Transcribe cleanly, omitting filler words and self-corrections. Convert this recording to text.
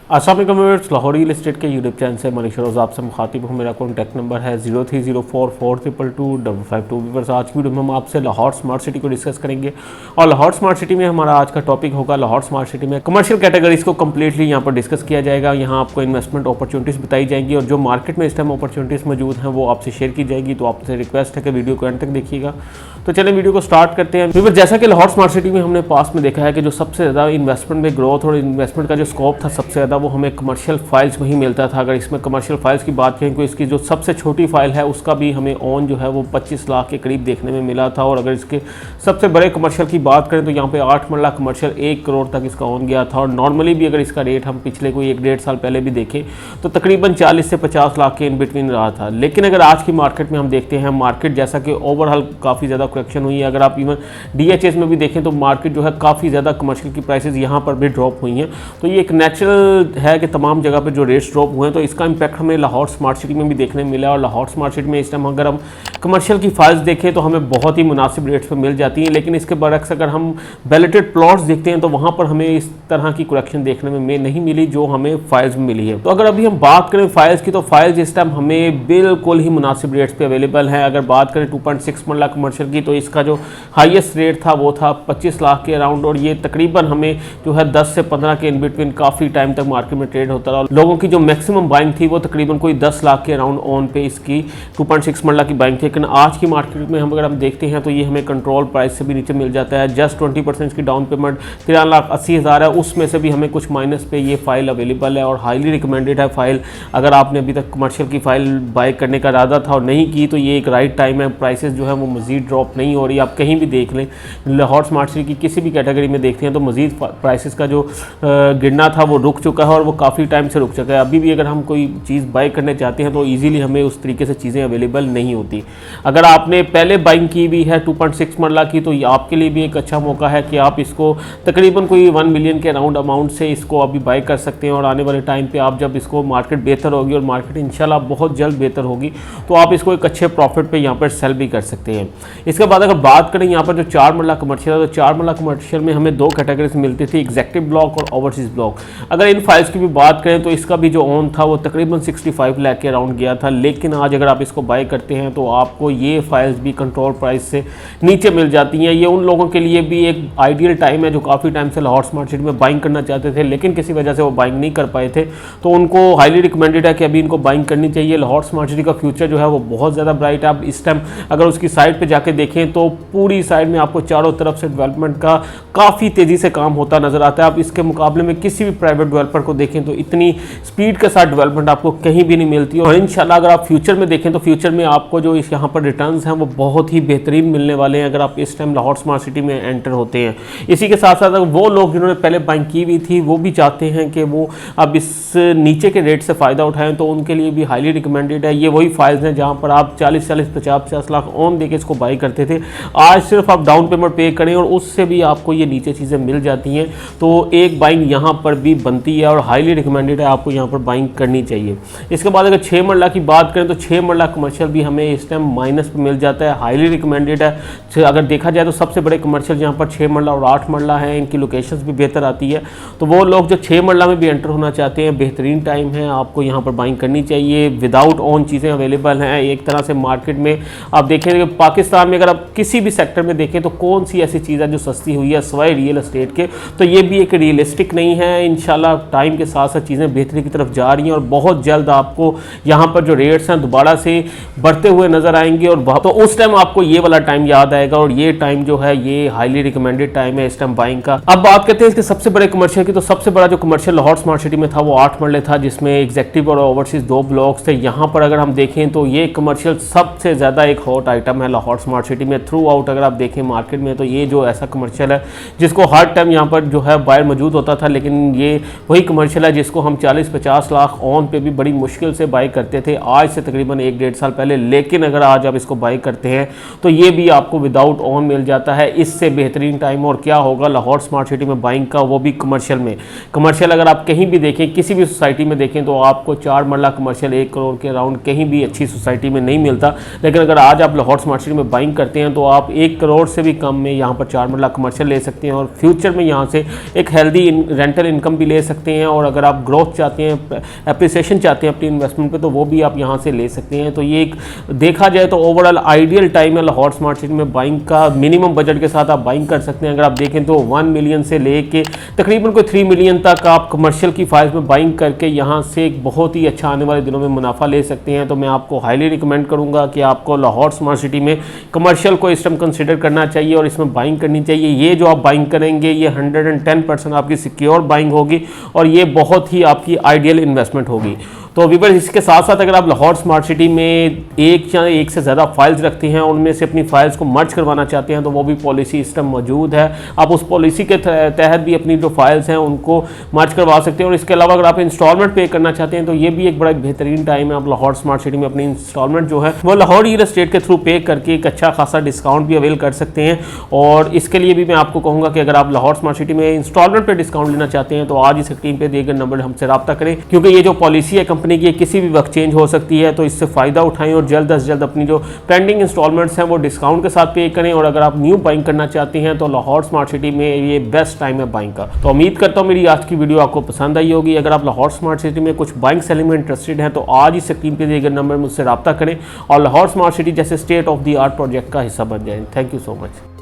अस्सलाम वालेकुम viewers, Lahore real estate के यूट्यूब चैनल से मनीष रोज़ आपसे मुखातिब हूँ। मेरा कॉन्टैक्ट नंबर है 030442225552। व्यूअर्स, आज की वीडियो में हम आपसे लाहौर स्मार्ट सिटी को डिस्कस करेंगे और लाहौर स्मार्ट सिटी में हमारा आज का टॉपिक होगा लाहौर स्मार्ट सिटी में कमर्शियल कैटेगरीज को कम्प्लीटली यहाँ पर डिस्कस किया जाएगा। यहाँ आपको इन्वेस्टमेंट अपॉर्चुनिटीज़ बताई जाएंगी और जो मार्केट में इस टाइम अपॉर्चुनिटीज़ मौजूद हैं वो आपसे शेयर की जाएगी। तो आपसे रिक्वेस्ट है कि वीडियो को एंड तक देखिएगा। तो चलिए वीडियो को स्टार्ट करते हैं। व्यूअर्स, जैसा कि लाहौर स्मार्ट सिटी में हमने पास में देखा है कि जो सबसे ज़्यादा इन्वेस्टमेंट में ग्रोथ और इन्वेस्टमेंट का जो स्कोप था सबसे ज़्यादा वो हमें कमर्शियल फाइल्स में ही मिलता था। अगर इसमें कमर्शियल फाइल्स की बात करें तो इसकी जो सबसे छोटी फाइल है उसका भी हमें ऑन जो है वो 25 लाख के करीब देखने में मिला था। और अगर इसके सबसे बड़े कमर्शियल की बात करें तो यहाँ पे 8 मरला कमर्शियल 1 करोड़ तक इसका ऑन गया था। और नॉर्मली भी अगर इसका रेट हम पिछले कोई 1-1.5 साल पहले भी देखें तो तकरीबन 40 से 50 लाख के इन बिटवीन रहा था। लेकिन अगर आज की मार्केट में हम देखते हैं, मार्केट जैसा कि ओवरऑल काफ़ी ज़्यादा करेक्शन हुई है। अगर आप इवन DHS में भी देखें तो मार्केट जो है काफ़ी ज़्यादा कमर्शियल की प्राइसेस यहाँ पर भी ड्रॉप हुई हैं। तो ये एक नेचुरल है कि तमाम जगह पर जो रेट्स ड्रॉप हुए हैं तो इसका इंपैक्ट हमें लाहौर स्मार्ट सिटी में भी देखने में मिला। और लाहौर स्मार्ट सिटी में इस टाइम अगर हम कमर्शियल की फाइल्स देखें तो हमें बहुत ही मुनासिब रेट्स पर मिल जाती हैं। लेकिन इसके बरक्स अगर हम बैलेटेड प्लॉट्स देखते हैं तो वहाँ पर हमें इस तरह की करेक्शन देखने में नहीं मिली जो हमें फाइल्स में मिली है। तो अगर अभी हम बात करें फाइल्स की तो फाइल्स इस टाइम हमें बिल्कुल ही मुनासिब रेट्स पे अवेलेबल है। अगर बात करें 2.6 लाख कमर्शियल की तो इसका जो हाईएस्ट रेट था वो था 25 लाख के अराउंड। और ये तकरीबन हमें जो है 10 से 15 के इन बिटवीन काफ़ी टाइम तक मार्केट में ट्रेड होता रहा। लोगों की जो मैक्सिमम बाइंग थी वो तकरीबन कोई 10 लाख के अराउंड ऑन पे इसकी 2.6 मरला की बाइंग थी। लेकिन आज की मार्केट में अगर हम देखते हैं तो ये हमें कंट्रोल प्राइस से भी नीचे मिल जाता है। जस्ट 20% की डाउन पेमेंट 13,80,000 है, उसमें से भी हमें कुछ माइनस पे ये फाइल अवेलेबल है और हाईली रिकमेंडेड है फाइल। अगर आपने अभी तक कमर्शियल की फाइल बाय करने का इरादा था और नहीं की तो ये एक राइट टाइम है। प्राइसेस जो है वो मज़ीद ड्रॉप नहीं हो रही। आप कहीं भी देख लें, लाहौर स्मार्ट सिटी की किसी भी कैटेगरी में देखते हैं तो मज़ीद प्राइसेस का जो गिरना था वो रुक चुका है और वो काफ़ी टाइम से रुक चुका है। अभी भी अगर हम कोई चीज़ बाई करने चाहते हैं तो ईजिली हमें उस तरीके से चीज़ें अवेलेबल नहीं होती। अगर आपने पहले बाइंग की भी है 2.6 मरला की तो आपके लिए भी एक अच्छा मौका है कि आप इसको तकरीबन कोई 1 मिलियन के अराउंड अमाउंट से इसको अभी बाई कर सकते हैं। और आने वाले टाइम पे आप जब इसको मार्केट बेहतर होगी और मार्केट इंशाल्लाह बहुत जल्द बेहतर होगी तो आप इसको एक अच्छे प्रॉफिट पे यहाँ पर सेल भी कर सकते हैं। इसके बाद अगर बात करें यहाँ पर जो 4 मरला कमर्शियल है तो 4 मरला कमर्शियल में हमें 2 कैटेगरीज मिलती थी, एग्जेक्टिव ब्लॉक और ओवरसीज ब्लॉक। अगर इन फाइल्स की भी बात करें तो इसका भी जो ऑन था वो तकरीबन 65 लाख के अराउंड गया था। लेकिन आज अगर आप इसको बाय करते हैं तो आपको ये फाइल्स भी कंट्रोल प्राइस से नीचे मिल जाती हैं। ये उन लोगों के लिए भी एक आइडियल टाइम है जो काफ़ी टाइम से लाहौर स्मार्ट सिटी में बाइंग करना चाहते थे लेकिन किसी वजह से वो बाइंग नहीं कर पाए थे। तो उनको हाईली रिकमेंडेड है कि अभी इनको बाइंग करनी चाहिए। लाहौर स्मार्ट सिटी का फ्यूचर जो है वो बहुत ज़्यादा ब्राइट है। आप इस टाइम अगर उसकी साइड पर जाके देखें तो पूरी साइड में आपको चारों तरफ से डेवलपमेंट का काफ़ी तेज़ी से काम होता नज़र आता है। आप इसके मुकाबले में किसी भी प्राइवेट डेवलपर को देखें तो इतनी स्पीड के साथ डेवलपमेंट आपको कहीं भी नहीं मिलती। और इंशाल्लाह अगर आप फ्यूचर में देखें तो फ्यूचर में आपको जो इस यहाँ पर रिटर्न्स हैं वो बहुत ही बेहतरीन मिलने वाले हैं अगर आप इस टाइम लाहौर स्मार्ट सिटी में एंटर होते हैं। इसी के साथ साथ अगर वो लोग जिन्होंने पहले बाइंग की हुई थी वो भी चाहते हैं कि वो अब इस नीचे के रेट से फ़ायदा उठाएं तो उनके लिए भी हाईली रिकमेंडेड है। ये वही फाइल्स हैं जहाँ पर आप 40-40, 50-50 लाख ऑन देके इसको बाई करते थे। आज सिर्फ आप डाउन पेमेंट पे करें और उससे भी आपको ये नीचे चीज़ें मिल जाती हैं। तो एक बाइंग यहाँ पर भी बनती है और हाईली रिकमेंडेड है, आपको यहाँ पर बाइंग करनी चाहिए। इसके बाद अगर 6 मरला की बात करें तो 6 मरला कमर्शियल भी हमें इस टाइम माइनस पे मिल जाता है, हाईली रिकमेंडेड है। अगर देखा जाए तो सबसे बड़े कमर्शियल यहाँ पर 6 मरला और 8 मरला है, इनकी लोकेशंस भी बेहतर आती है। तो वो लोग जो 6 मरला में भी एंटर होना चाहते हैं, बेहतरीन टाइम है, आपको यहाँ पर बाइंग करनी चाहिए। विदाउट ऑन चीज़ें अवेलेबल हैं। एक तरह से मार्केट में आप देखेंगे पाकिस्तान में अगर आप किसी भी सेक्टर में देखें तो कौन सी ऐसी चीज़ है जो सस्ती हुई है सवाए रियल एस्टेट के, तो ये भी एक रियलिस्टिक नहीं है। इंशाल्लाह टाइम के साथ साथ चीज़ें बेहतरी की तरफ जा रही हैं और बहुत जल्द आपको यहाँ पर जो रेट्स हैं दोबारा से बढ़ते हुए नजर आएंगे। और तो उस टाइम आपको ये वाला टाइम याद आएगा और ये टाइम जो है ये हाईली रिकमेंडेड टाइम है इस टाइम बाइंग का। अब बात करते हैं इसके सबसे बड़े कमर्शियल की। तो सबसे बड़ा जो कमर्शियल लाहौर स्मार्ट सिटी में था वो 8 मरले था जिसमें एग्जेक्टिव और ओवरसीज 2 ब्लॉक्स थे। यहाँ पर अगर हम देखें तो ये कमर्शियल सबसे ज़्यादा एक हॉट आइटम है लाहौर स्मार्ट सिटी में। थ्रू आउट अगर आप देखें मार्केट में तो ये जो ऐसा कमर्शियल है जिसको हर टाइम यहाँ पर जो है बायर मौजूद होता था। लेकिन ये वही कमर्शियल है जिसको हम 40-50 लाख ऑन पे भी बड़ी मुश्किल से बाई करते थे आज से तकरीबन 1-1.5 साल पहले। लेकिन अगर आज आप इसको बाई करते हैं तो ये भी आपको विदाउट ऑन मिल जाता है। इससे बेहतरीन टाइम और क्या होगा लाहौर स्मार्ट सिटी में बाइंग का, वो भी कमर्शियल में। कमर्शियल अगर आप कहीं भी देखें, किसी भी सोसाइटी में देखें तो आपको 4 मरला कमर्शियल 1 करोड़ के अराउंड कहीं भी अच्छी सोसाइटी में नहीं मिलता। लेकिन अगर आज आप लाहौर स्मार्ट सिटी में बाइंग करते हैं तो आप 1 करोड़ से भी कम में यहाँ पर 4 मरला कमर्शियल ले सकते हैं और फ्यूचर में यहाँ से एक हेल्दी रेंटल इनकम भी ले सकते हैं। और अगर आप ग्रोथ चाहते हैं, एप्रिसिएशन चाहते हैं अपनी इन्वेस्टमेंट पे, तो वो भी आप यहाँ से ले सकते हैं। तो ये एक देखा जाए तो ओवरऑल आइडियल टाइम है लाहौर स्मार्ट सिटी में बाइंग का। मिनिमम बजट के साथ आप बाइंग कर सकते हैं। अगर आप देखें तो 1 मिलियन से लेके तकरीबन कोई 3 मिलियन तक आप कमर्शियल की फाइल्स में बाइंग करके यहाँ से एक बहुत ही अच्छा आने वाले दिनों में मुनाफा ले सकते हैं। तो मैं आपको हाईली रिकमेंड करूँगा कि आपको लाहौर स्मार्ट सिटी में कमर्शियल को इस टाइम कंसिडर करना चाहिए और इसमें बाइंग करनी चाहिए। ये जो आप बाइंग करेंगे ये 110% आपकी सिक्योर बाइंग होगी और ये बहुत ही आपकी आइडियल इन्वेस्टमेंट होगी। तो व्यूअर्स, इसके साथ साथ अगर आप लाहौर स्मार्ट सिटी में एक या एक से ज़्यादा फाइल्स रखते हैं, उनमें से अपनी फाइल्स को मर्ज करवाना चाहते हैं, तो वो भी पॉलिसी इस टाइम मौजूद है। आप उस पॉलिसी के तहत भी अपनी जो फाइल्स हैं उनको मर्ज करवा सकते हैं। और इसके अलावा अगर आप इंस्टॉलमेंट पे करना चाहते हैं तो ये भी एक बड़ा बेहतरीन टाइम है। आप लाहौर स्मार्ट सिटी में अपनी इंस्टॉलमेंट जो है वो लाहौर रियल एस्टेट के थ्रू पे करके एक अच्छा खासा डिस्काउंट भी अवेल कर सकते हैं। और इसके लिए भी मैं आपको कहूँगा कि अगर आप लाहौर स्मार्ट सिटी में इंस्टॉलमेंट पर डिस्काउंट लेना चाहते हैं तो आज ही स्क्रीन पर दिए गए नंबर हमसे रब्ता करें, क्योंकि ये जो पॉलिसी है कंपनी की किसी भी चेंज हो सकती है। तो इससे फ़ायदा उठाएं और जल्द से जल्द अपनी जो पेंडिंग इंस्टॉलमेंट्स हैं वो डिस्काउंट के साथ पे करें। और अगर आप न्यू बाइंग करना चाहते हैं तो लाहौर स्मार्ट सिटी में ये बेस्ट टाइम है बाइंग का। तो उम्मीद करता हूँ मेरी आज की वीडियो आपको पसंद आई होगी। अगर आप लाहौर स्मार्ट सिटी में कुछ बाइंग सेलिंग में इंटरेस्टेड हैं तो आज ही स्क्रीन पे दिए गए नंबर मुझसे रब्ता करें और लाहौर स्मार्ट सिटी जैसे state of the art project का हिस्सा बन जाएं। Thank you so much.